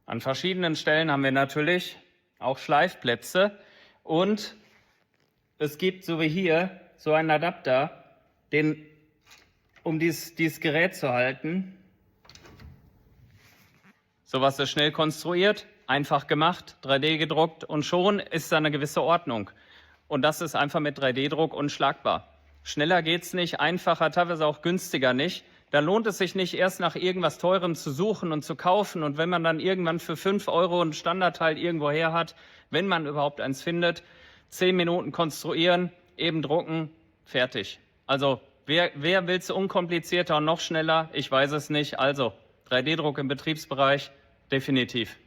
An verschiedenen Stellen haben wir natürlich auch Schleifplätze und es gibt, so wie hier, so einen Adapter, um dieses Gerät zu halten. Sowas ist schnell konstruiert, einfach gemacht, 3D gedruckt und schon ist da eine gewisse Ordnung. Und das ist einfach mit 3D-Druck unschlagbar. Schneller geht's nicht, einfacher, teilweise auch günstiger nicht. Da lohnt es sich nicht, erst nach irgendwas Teurem zu suchen und zu kaufen. Und wenn man dann irgendwann für 5 € ein Standardteil irgendwo her hat, wenn man überhaupt eins findet, 10 Minuten konstruieren, eben drucken, fertig. Also wer will es unkomplizierter und noch schneller? Ich weiß es nicht. Also 3D-Druck im Betriebsbereich, definitiv.